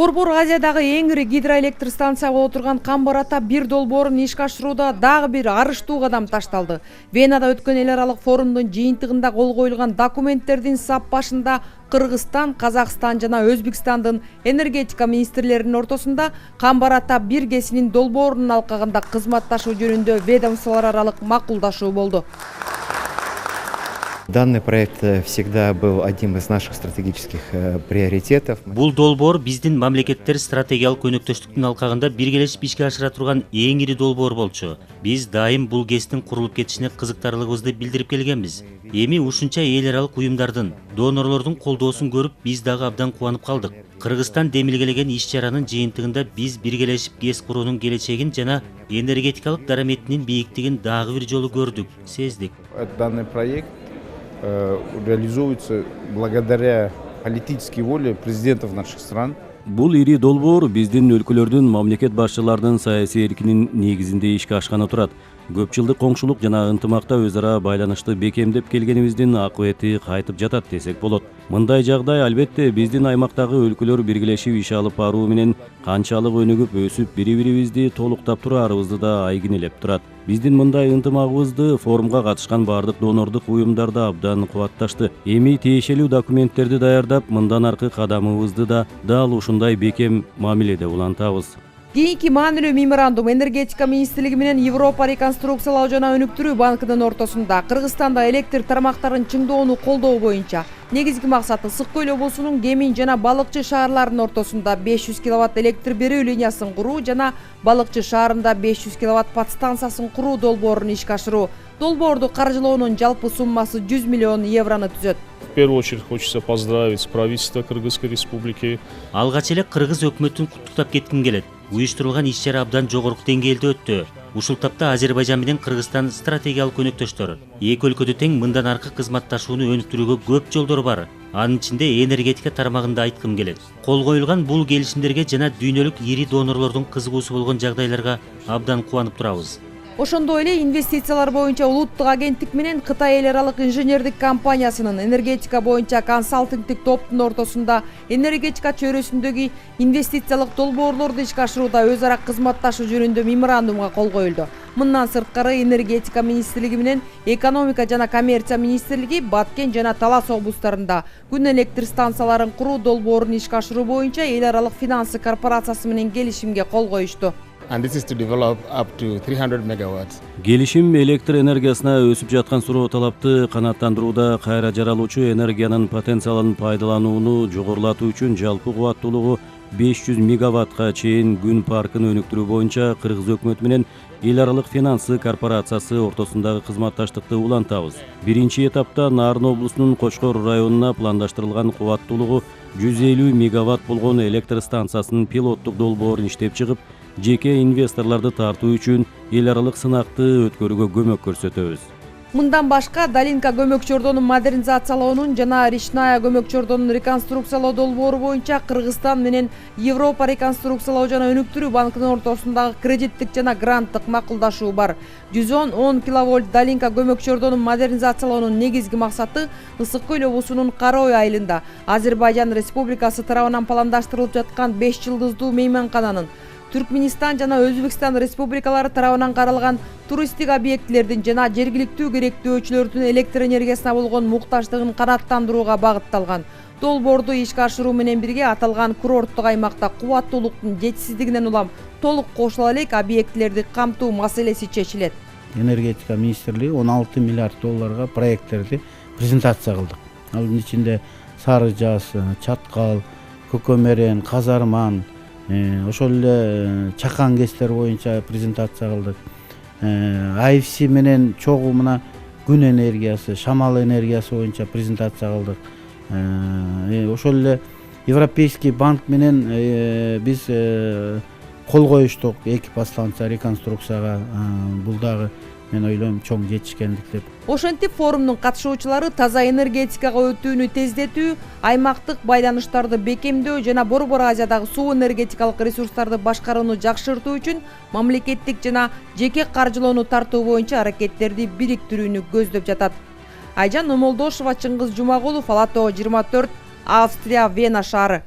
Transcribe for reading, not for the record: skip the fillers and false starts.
Борбор Азиядагы эң ири гидроэлектр станция боло турган Камбар-Ата 1 долбоорун ишке ашырууда дагы бир арыштуу кадам ташталды. Венада өткөн эл аралык форумдун жыйынтыгында кол коюлган документтердин сап башында Кыргызстан, Казакстан жана Өзбекстандын энергетика министрлеринин ортосунда Камбар-Ата 1 кесинин долбоорунун алкагында кызматташуу жөнүндө ведомстволор аралык макулдашуу болду. Данный проект всегда был одним из наших стратегических приоритетов. Бул долбоор биздин мамлекеттер стратегиялык өнөктөштүктүн алкагында биргелешип ишке ашыра турган эң ири долбоор болчу. Биз дайым бул КЭСтин курулуп кетишине кызыктарлыгыбызды билдирип келгенбиз. Эми ушунча эл аралык уюмдардын, донорлордун колдоосун көрүп, биз дагы абдан кубанып калдык. Кыргызстан демилгелеген иш-чаранын жыйынтыгында биз биргелешип КЭС куруунун келечегин жана энергетикалык дараметинин бийиктигин дагы бир жолу көрдүк, сездик. Данный проект реализуется благодаря политической воле президентов наших стран. Бул ири долбоор биздин өлкөлөрдүн мамлекет башчыларынын саясий эркинин негизинде ишке ашканы турат. Көп жылдык коңшулук жана ынтымакта өз ара байланышты бекемдеп келгенибиздин акыбети кайтып жатат десек болот. Мындай жагдай албетте биздин аймактагы өлкөлөр биргелешип иш алып баруу менен канчалык өнүгүп өсүп бири-бирибизди толуктап турарыбызды да айгинелеп турат. Биздин мындай ынтымагыбызды форумга катышкан бардык донордук уюмдар да абдан кубатташты. Эми тиешелүү документтерди даярдап, мындан аркы кадамыбызды да дал ушундай бекем мамиледе улантабыз. Кийинки маанилүү меморандум энергетика министрлиги менен Европа реконструкциялоо жана өнүктүрүү банкынын ортосунда Кыргызстанда электр тармактарын чыңдоону колдоо боюнча негизги максаты Ысык Көл облусунун Кемин жана Балыкчы шаарларынын ортосунда 500 киловатт электр берүү линиясын куруу жана Балыкчы шаарында 500 киловатт подстанциясын куруу долбоорун ишке ашыруу. Долбоорду каржылоонун жалпы суммасы 100 миллион евроны түзөт. В первую очередь хочется поздравить правительство Кыргызской республики. Алгач эле кыргыз өкмөтүн куттуктап кетким келет. Уюштурулган иш-чара абдан жогорку деңгээлде өттү. Ушул тапта Азербайжан менен Кыргызстан стратегиялык өнөктөштөр. Эки өлкөдө тең мындан аркы кызматташууну өнүктүрүүгө көп жолдор бар. Анын ичинде энергетика тармагында айткым келет. Кол коюлган бул келишимдерге жана дүйнөлүк ири донорлордун кызыгуусу болгон жагдайларга абдан кубанып турабыз. Ошондой эле инвестициялар боюнча улуттук агенттик менен Кытай эл аралык инженердик компаниясынын энергетика боюнча консалтингдик топтун ортосунда энергетика чөйрөсүндөгү инвестициялык долбоорлорду ишке ашырууда өз ара кызматташуу жөнүндө меморандумга кол коюлду. Мындан сырткары энергетика министрлиги менен экономика жана коммерция министрлиги Баткен жана Талас облустарында күн электр станцияларын куруу долбоорун ишке ашыруу боюнча эл аралык финансы корпорациясы менен келишимге кол коюшту. And this is to develop up to 300 megawatts. Келишим электр энергиясына өсүп жаткан суроо талапты канааттандырууда кайра жаралуучу энергиянын потенциалын пайдаланууну жогорулатуу үчүн жалпы кубаттуулугу 500 мегаваттка чейин күн паркын өнүктүрүү боюнча Кыргыз өкмөтү менен эл аралык финансы корпорациясы ортосундагы кызматташтыкты улантабыз. Биринчи этапта Нарын облусунун Кочкор районуна пландаштырылган кубаттуулугу 150 мегаватт болгон электр станциясынын пилоттук долбоорун иштеп чыгып, жеке инвесторларды тартуу үчүн эл аралык сынакты өткөрүүгө көмөк көрсөтөбүз. Мындан башка Далинка көмөк чордонун модернизациялоонун жана Речная көмөк чордонун реконструкциялоо долбоору боюнча Кыргызстан менен Европа реконструкциялоо жана өнүктүрүү банкынын ортосундагы кредиттик жана гранттык макулдашуу бар. 110 киловольт Далинка көмөк чордонун модернизациялоонун негизги максаты Ысык Көл облусунун Карой айылында Азербайжан Республикасы тарабынан пландаштырылып жаткан 5 жылдыздуу мейманкананын, Түркменистан жана Өзбекстан республикалары тарабынан каралган туристтик объектилердин жана жергиликтүү керектөөчүлөрдүн электр энергиясына болгон муктаждыгын канааттандырууга багытталган. Долбоорду ишке ашыруу менен бирге аталган курорттук аймакта кубаттуулуктун жетишсиздигинен улам толук кошула элек объектилерди камтуу маселеси чечилет. Энергетика министрлиги 16 миллиард долларга проекттерди презентация кылдык. Анын ичинде Сары Жаз, Чаткал, Көкөмерен, Казарман, ошол эле Чакан КЭСтер боюнча презентация кылдык. IFC менен чогуу мына күн энергиясы, шамал энергиясы боюнча презентация кылдык. Ошол эле Европейский банк менен биз кол коюштук эки подстанция реконструкцияга. Бул дагы мен ойлойм чоң жетишкендик деп. Ошентип форумдун катышуучулары таза энергетикага өтүүнү тездетүү, аймактык байланыштарды бекемдөө жана Борбор Азиядагы суу энергетикалык ресурстарды башкарууну жакшыртуу үчүн мамлекеттик жана жеке каржылоону тартуу боюнча аракеттерди бириктирүүнү көздөп жатат. Айжан Номолдошова, Чыңгыз Жумагулов, Ала Тоо 24, Австрия, Вена шаары.